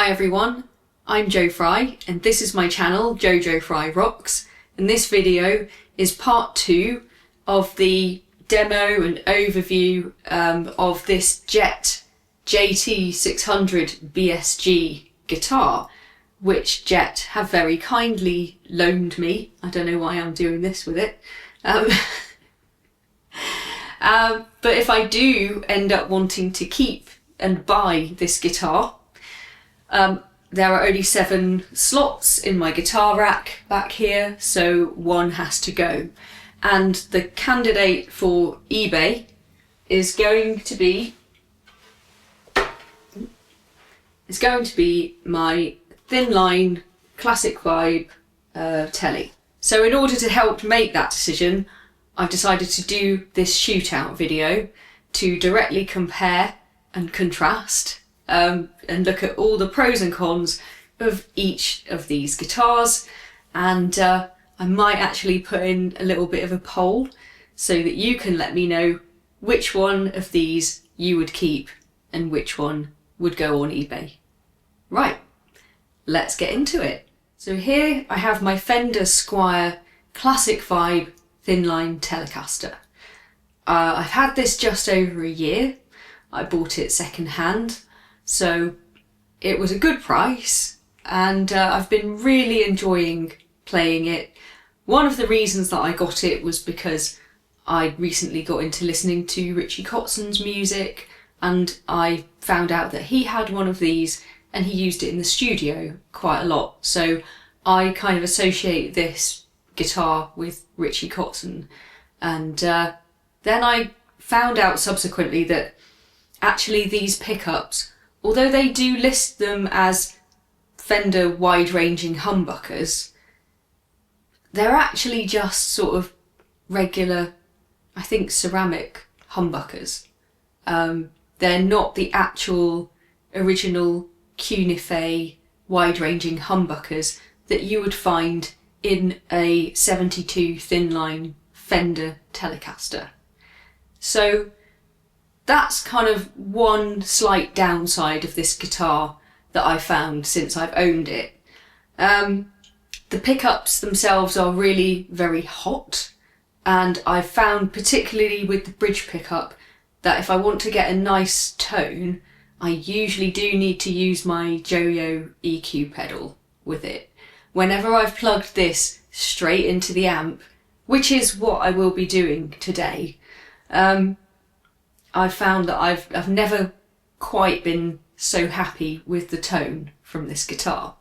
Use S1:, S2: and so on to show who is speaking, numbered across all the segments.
S1: Hi everyone, I'm Jo Fry and this is my channel Jojo Fry Rocks, and this video is part 2 of the demo and overview of this Jet JT600 BS G guitar, which Jet have very kindly loaned me. I don't know why I'm doing this with it. But if I do end up wanting to keep and buy this guitar, there are only 7 slots in my guitar rack back here, so one has to go. And the candidate for eBay is going to be my thinline Classic Vibe tele. So in order to help make that decision, I've decided to do this shootout video to directly compare and contrast and look at all the pros and cons of each of these guitars, and I might actually put in a little bit of a poll so that you can let me know which one of these you would keep and which one would go on eBay. Right, let's get into it. So here I have my Fender Squier Classic Vibe thinline Telecaster. I've had this just over a year. I bought it second hand, so it was a good price, and I've been really enjoying playing it. One of the reasons that I got it was because I recently got into listening to Richie Kotzen's music, and I found out that he had one of these and he used it in the studio quite a lot. So I kind of associate this guitar with Richie Kotzen, and then I found out subsequently that actually these pickups, although they do list them as Fender wide-ranging humbuckers, they're actually just sort of regular, I think, ceramic humbuckers. They're not the actual original cuneife wide-ranging humbuckers that you would find in a 72 thinline Fender Telecaster. So that's kind of one slight downside of this guitar that I found since I've owned it. The pickups themselves are really very hot, and I've found, particularly with the bridge pickup, that if I want to get a nice tone, I usually do need to use my Joyo EQ pedal with it. Whenever I've plugged this straight into the amp, which is what I will be doing today, I've found that I've never quite been so happy with the tone from this guitar.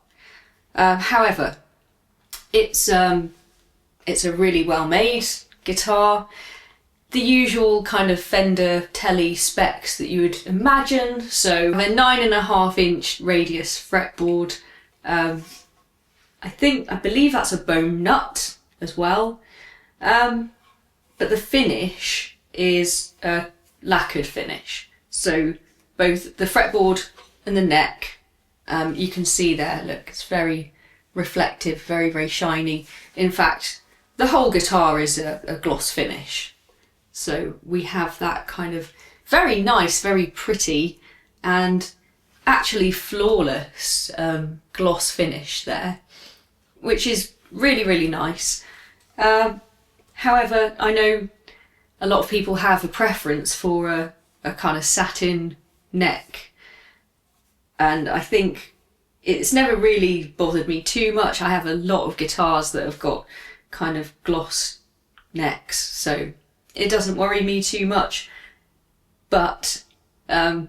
S1: However, it's a really well made guitar. The usual kind of Fender tele specs that you would imagine. So a 9.5-inch radius fretboard. I believe that's a bone nut as well. But the finish is a lacquered finish. So both the fretboard and the neck, you can see there, look, it's very reflective, very, very shiny. In fact, the whole guitar is a gloss finish. So we have that kind of very nice, very pretty and actually flawless gloss finish there, which is really, really nice. However, I know a lot of people have a preference for a kind of satin neck, and I think it's never really bothered me too much. I have a lot of guitars that have got kind of gloss necks, so it doesn't worry me too much. But having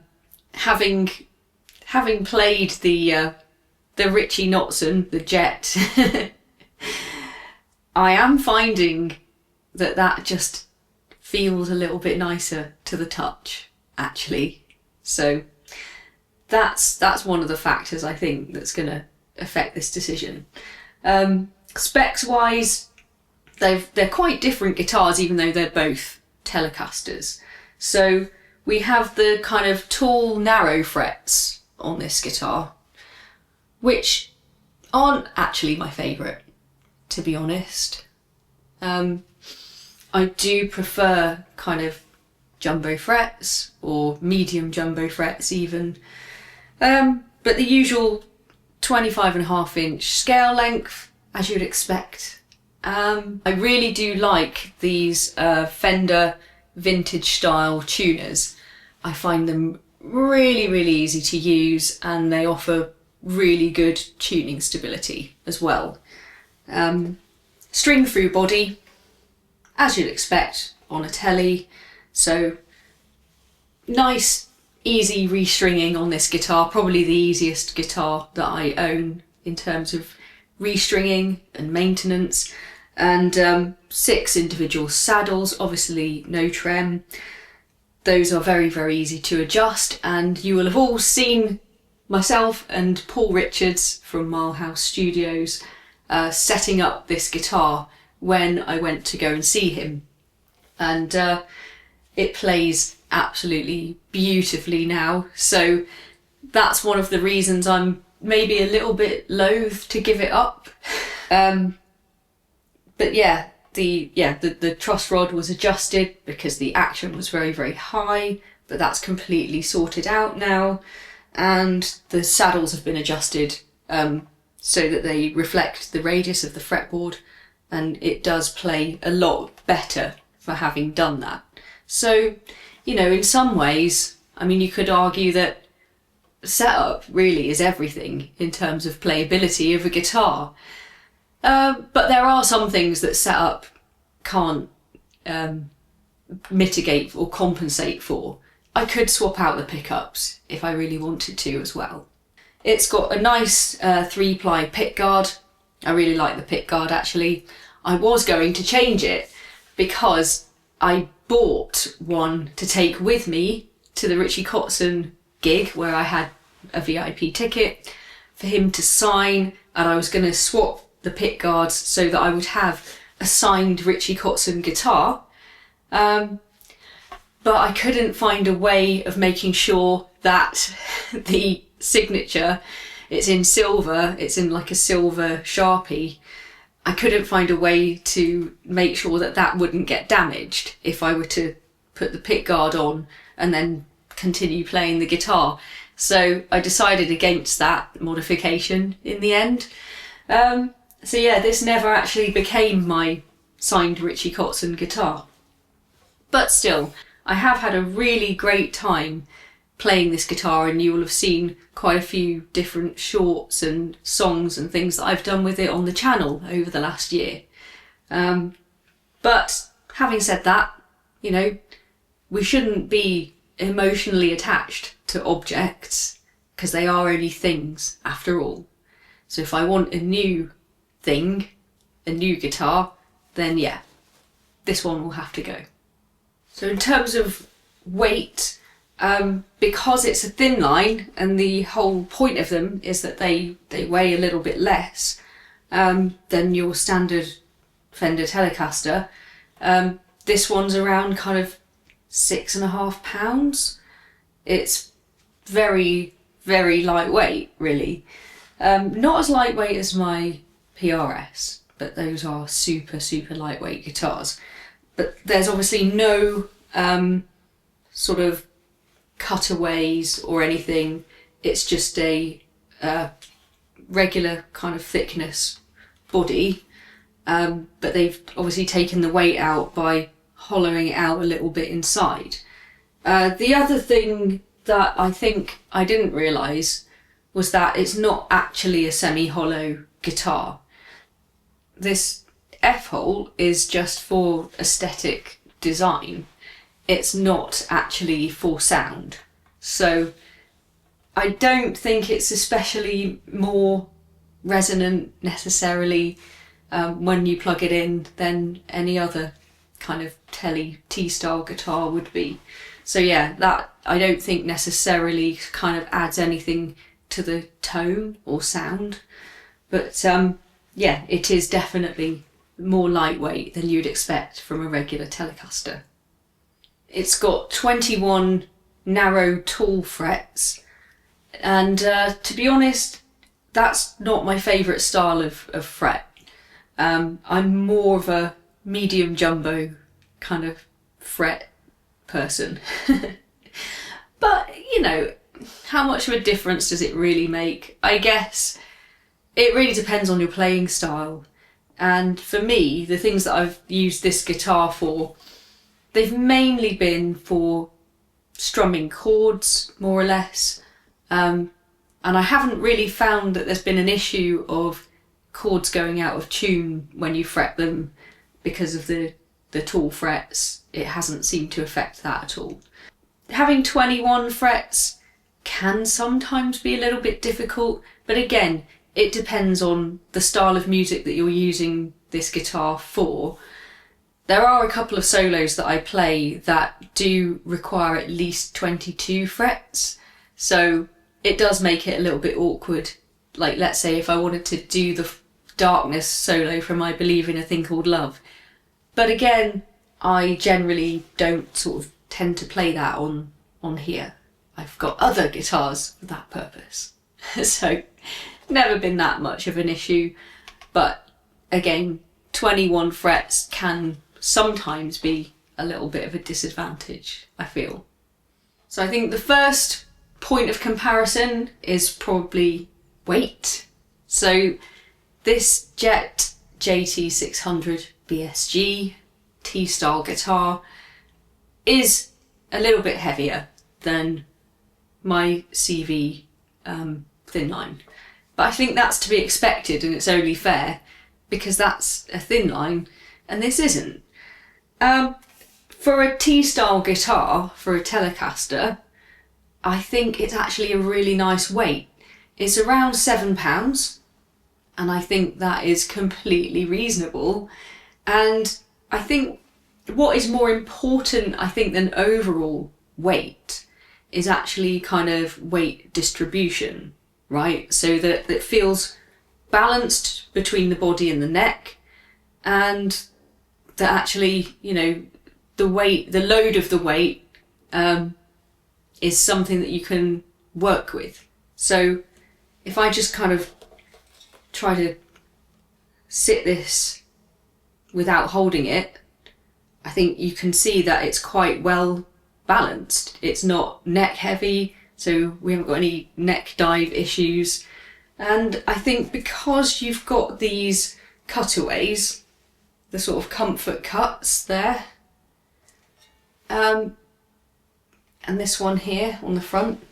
S1: played the Richie Kotzen, the Jet, I am finding that just feels a little bit nicer to the touch, actually. So that's one of the factors I think that's going to affect this decision. Specs wise, they're quite different guitars, even though they're both Telecasters. So we have the kind of tall, narrow frets on this guitar, which aren't actually my favourite, to be honest. I do prefer kind of jumbo frets, or medium jumbo frets even. But the usual 25.5-inch scale length, as you'd expect. I really do like these Fender vintage style tuners. I find them really easy to use, and they offer really good tuning stability as well. String through body, as you'd expect on a tele, so nice easy restringing on this guitar, probably the easiest guitar that I own in terms of restringing and maintenance. And 6 individual saddles, obviously no trem. Those are very easy to adjust, and you will have all seen myself and Paul Richards from Milehouse Studios setting up this guitar when I went to go and see him. And it plays absolutely beautifully now, so that's one of the reasons I'm maybe a little bit loath to give it up. But yeah, the truss rod was adjusted because the action was very high, but that's completely sorted out now, and the saddles have been adjusted so that they reflect the radius of the fretboard, and it does play a lot better for having done that. So, you know, in some ways, I mean, you could argue that setup really is everything in terms of playability of a guitar. But there are some things that setup can't mitigate or compensate for. I could swap out the pickups if I really wanted to as well. It's got a nice 3-ply pickguard. I really like the pickguard actually. I was going to change it because I bought one to take with me to the Richie Kotzen gig where I had a VIP ticket for him to sign, and I was going to swap the pickguards so that I would have a signed Richie Kotzen guitar. But I couldn't find a way of making sure that the signature, it's in silver, it's in like a silver Sharpie. I couldn't find a way to make sure that that wouldn't get damaged if I were to put the pickguard on and then continue playing the guitar. So I decided against that modification in the end. So yeah, this never actually became my signed Richie Kotzen guitar. But still, I have had a really great time playing this guitar, and you will have seen quite a few different shorts and songs and things that I've done with it on the channel over the last year. But having said that, you know, we shouldn't be emotionally attached to objects because they are only things after all. So if I want a new thing, a new guitar, then yeah, this one will have to go. So in terms of weight, because it's a thin line and the whole point of them is that they weigh a little bit less than your standard Fender Telecaster, this one's around kind of 6.5 pounds. It's very lightweight really. Not as lightweight as my PRS, but those are super lightweight guitars. But there's obviously no sort of cutaways or anything. It's just a regular kind of thickness body, but they've obviously taken the weight out by hollowing it out a little bit inside. The other thing that I think I didn't realise was that it's not actually a semi-hollow guitar. This F-hole is just for aesthetic design. It's not actually for sound. So I don't think it's especially more resonant necessarily when you plug it in than any other kind of tele T-style guitar would be. So yeah, that I don't think necessarily kind of adds anything to the tone or sound. But yeah, it is definitely more lightweight than you'd expect from a regular Telecaster. It's got 21 narrow tall frets, and to be honest, that's not my favourite style of fret. I'm more of a medium jumbo kind of fret person. But, you know, how much of a difference does it really make? I guess it really depends on your playing style. And for me, the things that I've used this guitar for, they've mainly been for strumming chords, more or less. And I haven't really found that there's been an issue of chords going out of tune when you fret them because of the tall frets. It hasn't seemed to affect that at all. Having 21 frets can sometimes be a little bit difficult, but again, it depends on the style of music that you're using this guitar for. There are a couple of solos that I play that do require at least 22 frets, so it does make it a little bit awkward. Like, let's say if I wanted to do the darkness solo from I Believe in a Thing Called Love. But again, I generally don't sort of tend to play that on here. I've got other guitars for that purpose. So, never been that much of an issue. But again, 21 frets can sometimes be a little bit of a disadvantage, I feel. So I think the first point of comparison is probably weight. So this Jet JT600 BS G T-style guitar is a little bit heavier than my CV thinline. But I think that's to be expected, and it's only fair because that's a thinline and this isn't. For a T-style guitar, for a Telecaster, I think it's actually a really nice weight. It's around £7, and I think that is completely reasonable. And I think what is more important, I think, than overall weight is actually kind of weight distribution, right? So that it feels balanced between the body and the neck, and that actually, you know, the weight, the load of the weight is something that you can work with. So if I just kind of try to sit this without holding it, I think you can see that it's quite well balanced. It's not neck heavy, so we haven't got any neck dive issues. And I think because you've got these cutaways, the sort of comfort cuts there, and this one here on the front,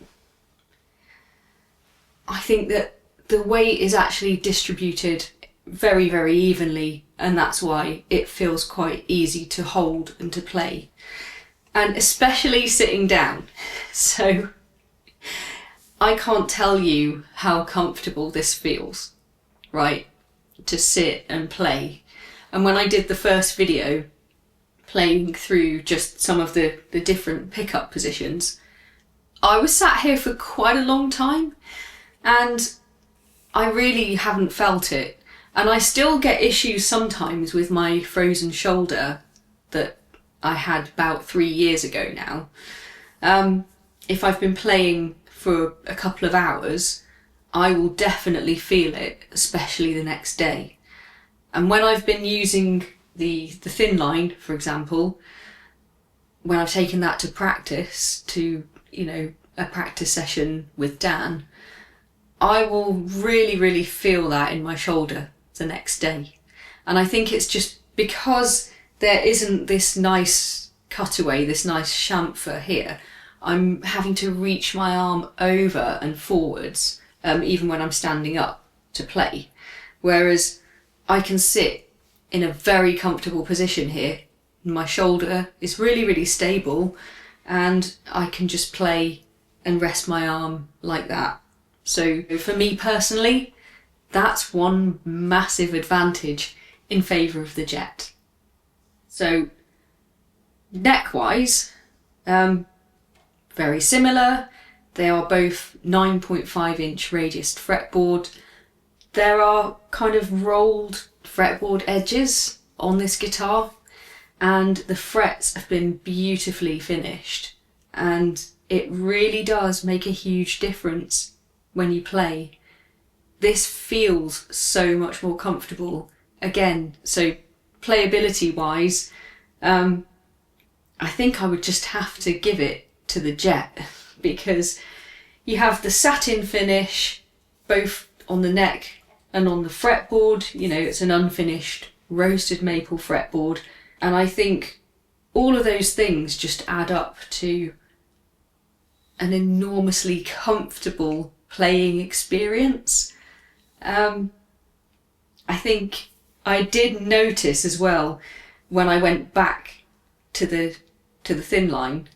S1: I think that the weight is actually distributed very, very evenly, and that's why it feels quite easy to hold and to play, and especially sitting down. So I can't tell you how comfortable this feels, right, to sit and play. And when I did the first video playing through just some of the different pickup positions, I was sat here for quite a long time and I really haven't felt it. And I still get issues sometimes with my frozen shoulder that I had about 3 years ago now. If I've been playing for a couple of hours, I will definitely feel it, especially the next day. And when I've been using the thin line, for example, when I've taken that to practice, to, you know, a practice session with Dan, I will really, really feel that in my shoulder the next day. And I think it's just because there isn't this nice cutaway, this nice chamfer here, I'm having to reach my arm over and forwards, even when I'm standing up to play. Whereas I can sit in a very comfortable position here. My shoulder is really, really stable, and I can just play and rest my arm like that. So for me personally, that's one massive advantage in favour of the Jet. So neck-wise, very similar. They are both 9.5-inch radiused fretboard. There are kind of rolled fretboard edges on this guitar, and the frets have been beautifully finished, and it really does make a huge difference when you play. This feels so much more comfortable. Again, so playability wise, I think I would just have to give it to the Jet, because You have the satin finish both on the neck and on the fretboard. You know, it's an unfinished roasted maple fretboard, and I think all of those things just add up to an enormously comfortable playing experience. I think I did notice as well when I went back to the thin line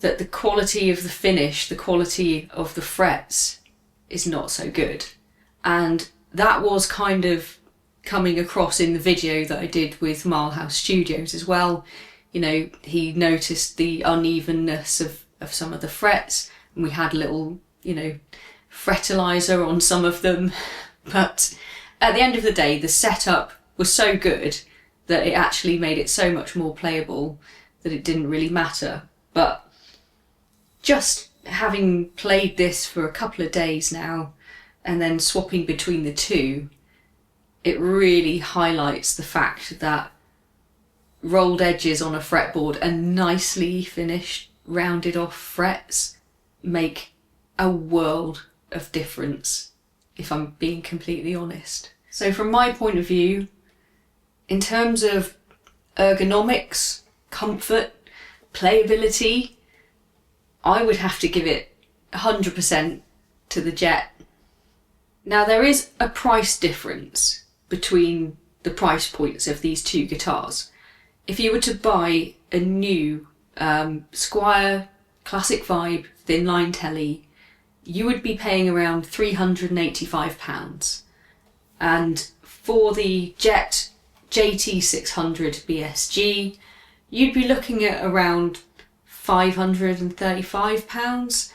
S1: that the quality of the finish, the quality of the frets is not so good. And that was kind of coming across in the video that I did with Milehouse Studios as well. You know, he noticed the unevenness of some of the frets, and we had a little, you know, fretilizer on some of them. But at the end of the day, the setup was so good that it actually made it so much more playable that it didn't really matter. But just having played this for a couple of days now and then swapping between the two, it really highlights the fact that rolled edges on a fretboard and nicely finished rounded off frets make a world of difference, if I'm being completely honest. So from my point of view, in terms of ergonomics, comfort, playability, I would have to give it 100% to the Jet. Now there is a price difference between the price points of these two guitars. If you were to buy a new Squier Classic Vibe thinline tele, you would be paying around £385. And for the Jet JT600 BS G, you'd be looking at around £535.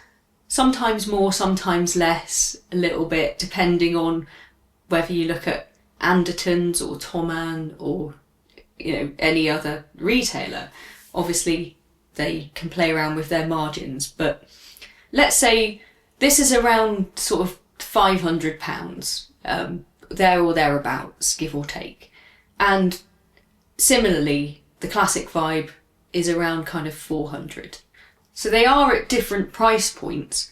S1: Sometimes more, sometimes less, a little bit, depending on whether you look at Andertons or Thomann or, you know, any other retailer. Obviously, they can play around with their margins, but let's say this is around sort of £500, there or thereabouts, give or take. And similarly, the Classic Vibe is around kind of 400. So they are at different price points,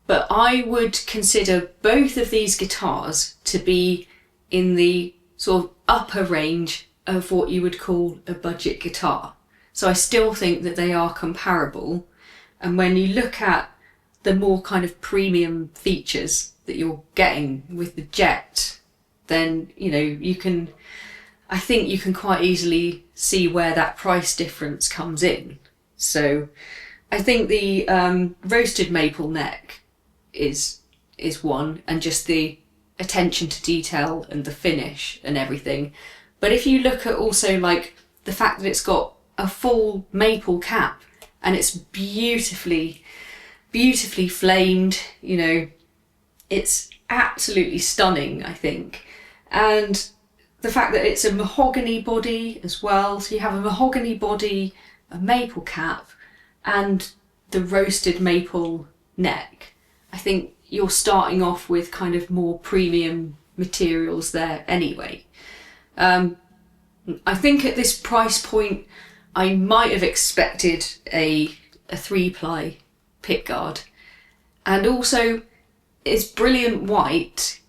S1: but I would consider both of these guitars to be in the sort of upper range of what you would call a budget guitar. So I still think that they are comparable. And when you look at the more kind of premium features that you're getting with the Jet, then, you know, I think you can quite easily see where that price difference comes in. So I think the roasted maple neck is one, and just the attention to detail and the finish and everything. But if you look at also like the fact that it's got a full maple cap and it's beautifully flamed, you know, it's absolutely stunning, I think. And the fact that it's a mahogany body as well, so you have a mahogany body, a maple cap, and the roasted maple neck. I think you're starting off with kind of more premium materials there anyway. I think at this price point I might have expected a 3-ply pickguard, and also it's brilliant white,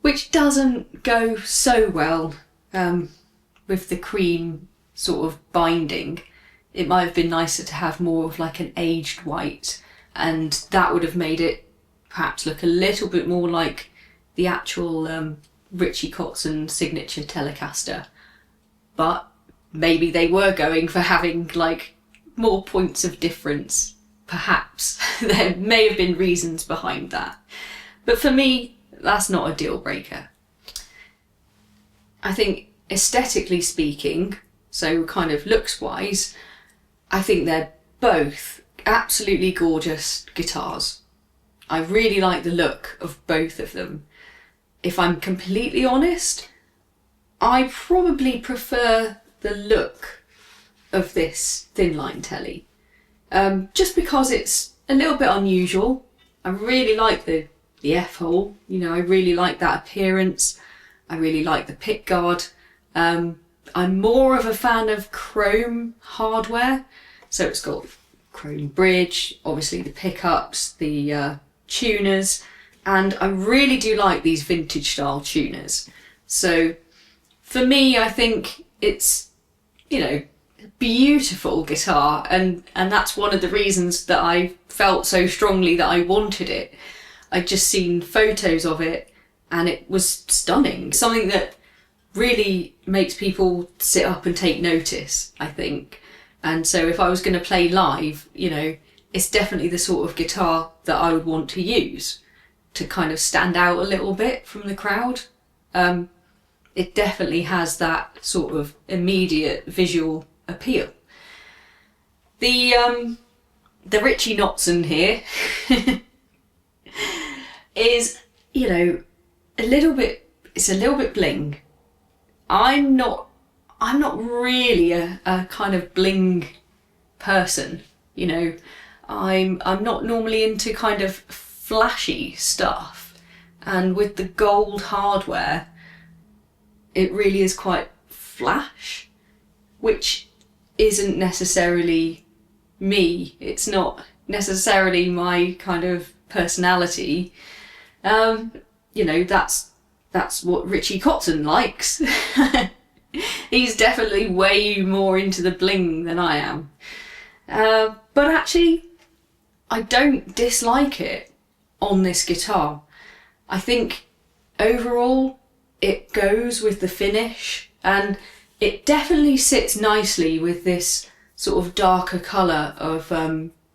S1: which doesn't go so well with the cream sort of binding. It might have been nicer to have more of like an aged white, and that would have made it perhaps look a little bit more like the actual Richie Kotzen signature Telecaster. But maybe they were going for having like more points of difference, perhaps. There may have been reasons behind that. But for me, that's not a deal breaker. I think aesthetically speaking, so kind of looks wise, I think they're both absolutely gorgeous guitars. I really like the look of both of them. If I'm completely honest, I probably prefer the look of this thinline tele, just because it's a little bit unusual. I really like the F-hole, you know, I really like that appearance. I really like the pickguard. I'm more of a fan of chrome hardware, so it's got chrome bridge, obviously the pickups, the tuners, and I really do like these vintage style tuners. So for me, I think it's, you know, beautiful guitar, and that's one of the reasons that I felt so strongly that I wanted it. I'd just seen photos of it and it was stunning. Something that really makes people sit up and take notice, I think. And so if I was going to play live, you know, it's definitely the sort of guitar that I would want to use to kind of stand out a little bit from the crowd. It definitely has that sort of immediate visual appeal. The Richie Kotzen here is, you know, it's a little bit bling. I'm not really a kind of bling person, you know. I'm not normally into kind of flashy stuff, and with the gold hardware it really is quite flash, which isn't necessarily me. It's not necessarily my kind of personality. You know, that's what Richie Kotzen likes. He's definitely way more into the bling than I am. But actually, I don't dislike it on this guitar. I think overall it goes with the finish, and it definitely sits nicely with this sort of darker colour of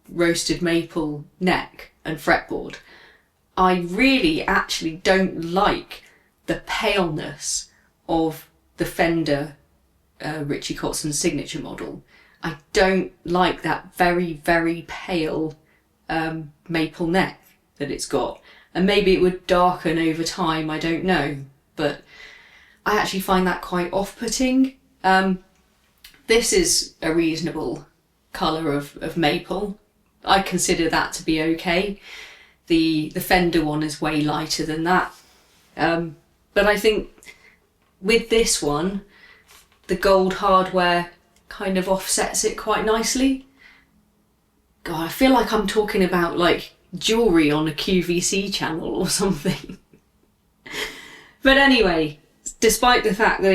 S1: roasted maple neck and fretboard. I really actually don't like the paleness of the Fender Richie Kotzen signature model. I don't like that very, very pale maple neck that it's got. And maybe it would darken over time, I don't know. But I actually find that quite off-putting. This is a reasonable colour of maple. I consider that to be okay. The Fender one is way lighter than that. But I think with this one, the gold hardware kind of offsets it quite nicely. God, I feel like I'm talking about like jewellery on a QVC channel or something. But anyway, despite the fact that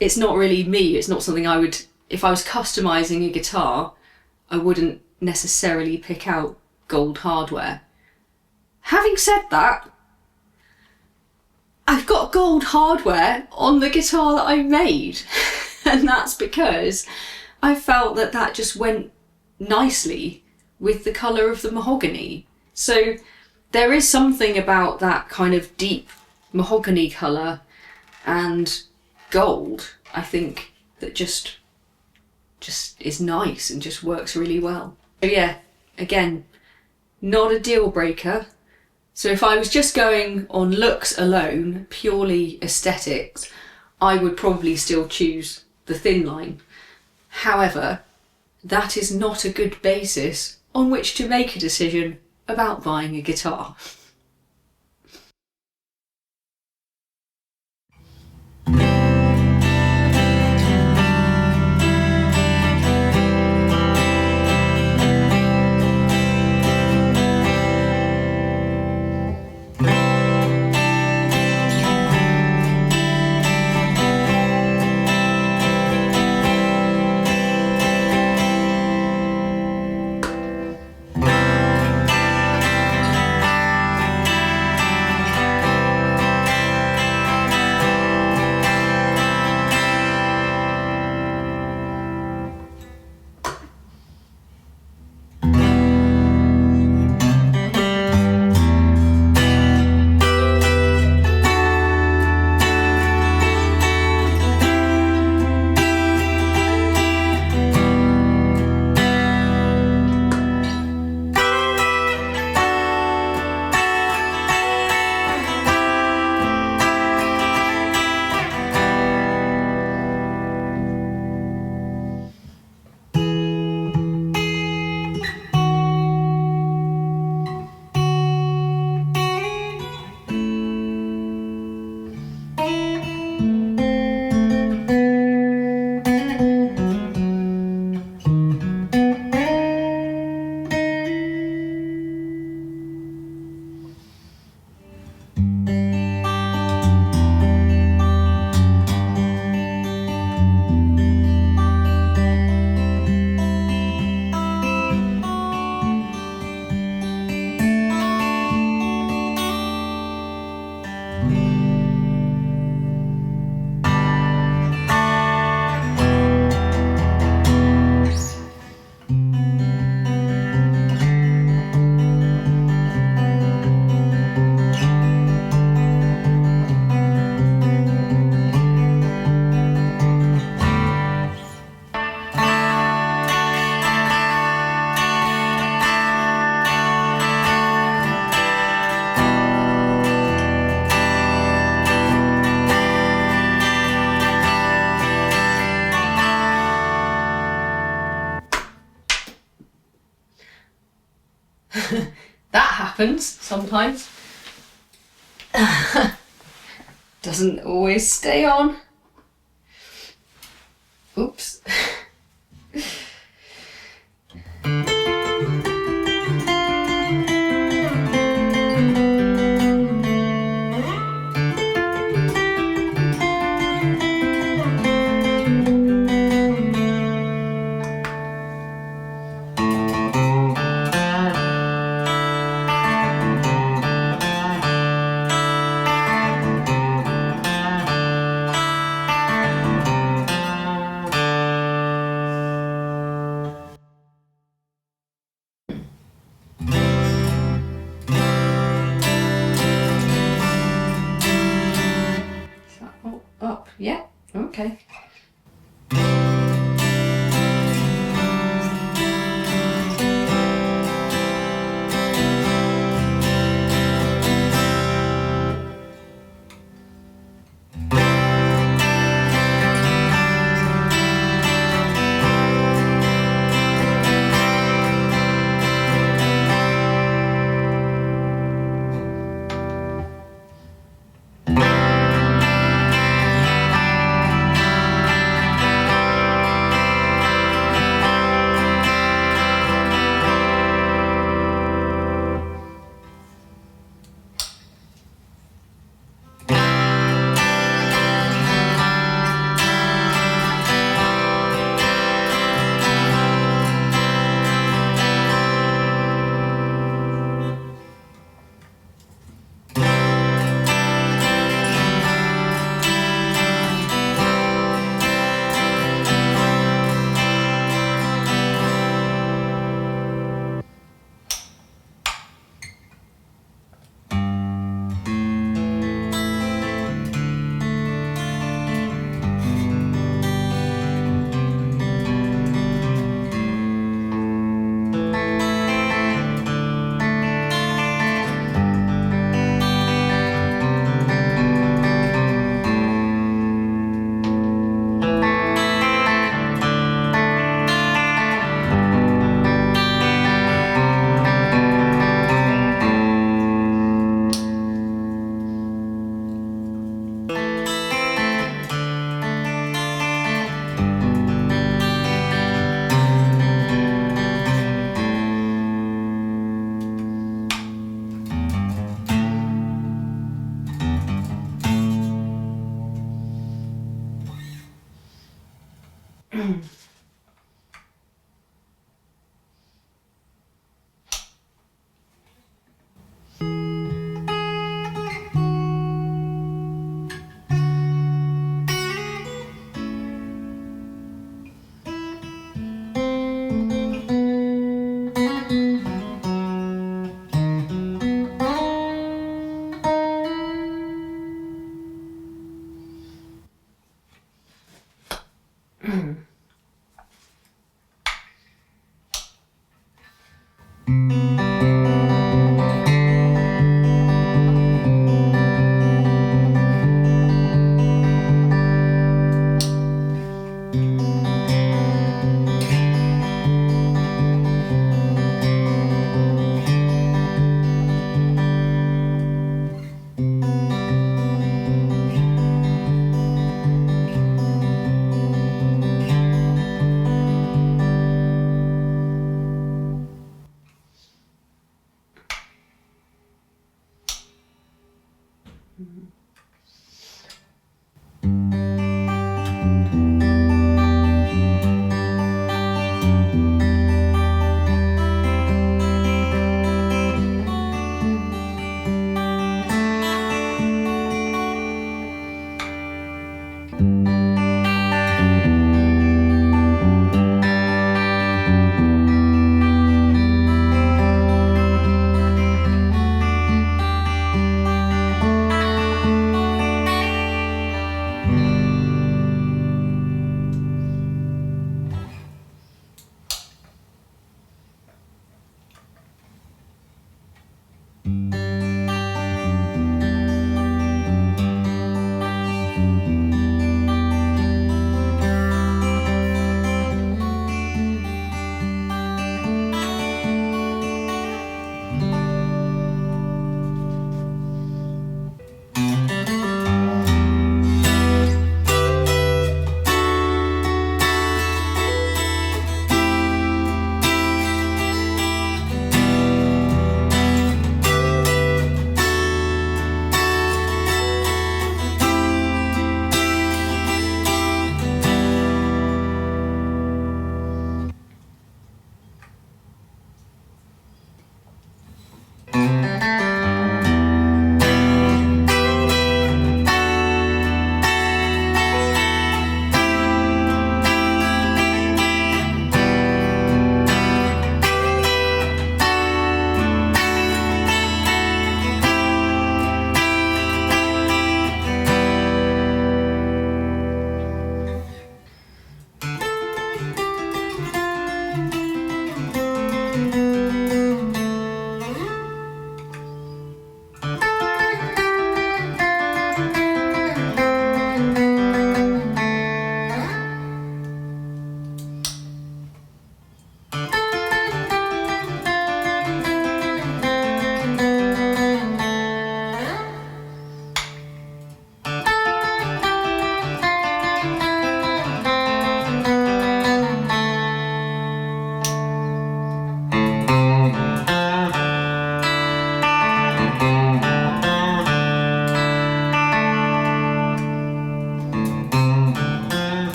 S1: it's not really me, it's not something I would, if I was customising a guitar, I wouldn't necessarily pick out gold hardware. Having said that, I've got gold hardware on the guitar that I made. And that's because I felt that just went nicely with the colour of the mahogany. So there is something about that kind of deep mahogany colour and gold, I think, that just is nice and just works really well. So yeah, again, not a deal breaker. So if I was just going on looks alone, purely aesthetics, I would probably still choose the thinline. However, that is not a good basis on which to make a decision about buying a guitar. That happens sometimes. Doesn't always stay on. Oops. Up, yeah, okay.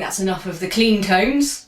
S1: that's enough of the clean tones.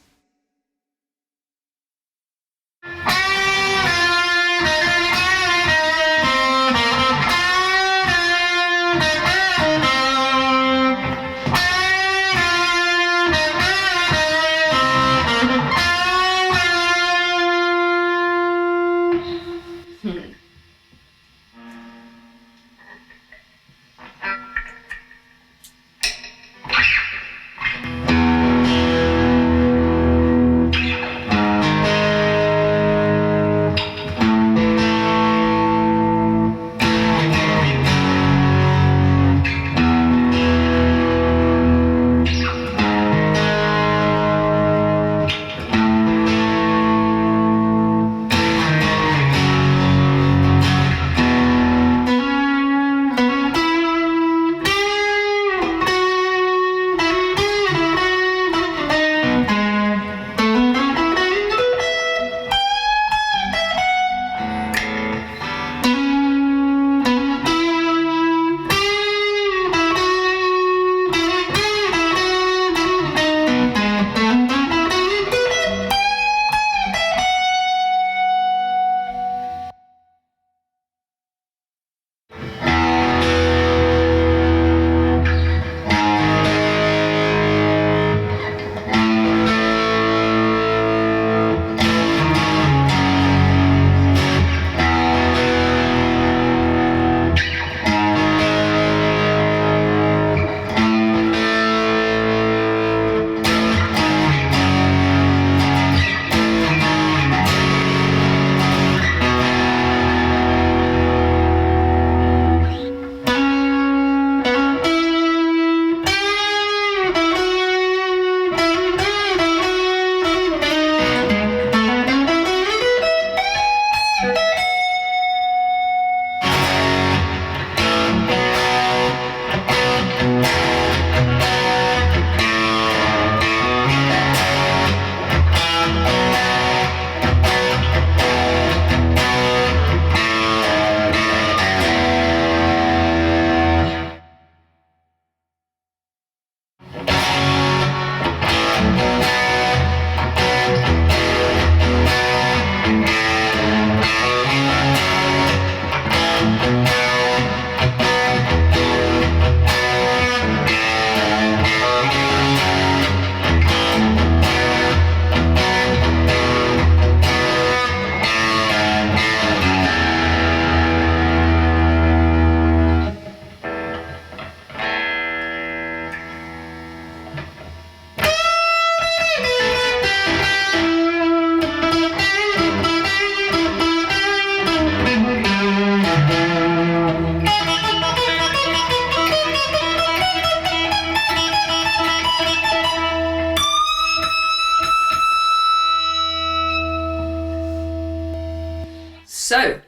S1: So,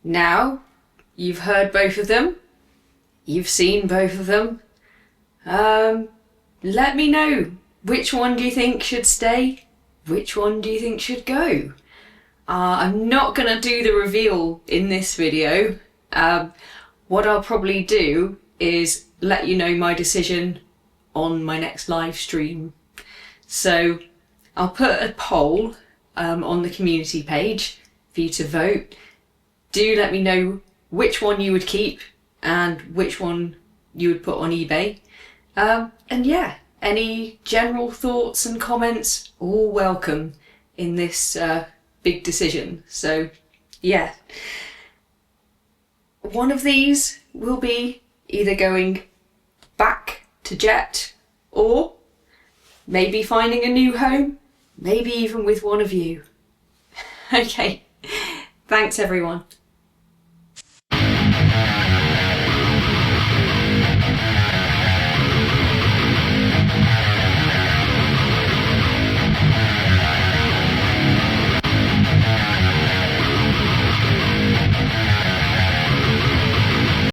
S1: now you've heard both of them, you've seen both of them. Let me know, which one do you think should stay? Which one do you think should go? I'm not going to do the reveal in this video. What I'll probably do is let you know my decision on my next live stream. So I'll put a poll on the community page for you to vote. Do let me know which one you would keep and which one you would put on eBay. And yeah, any general thoughts and comments, all welcome in this big decision. So yeah, one of these will be either going back to Jet or maybe finding a new home, maybe even with one of you. Okay, thanks everyone.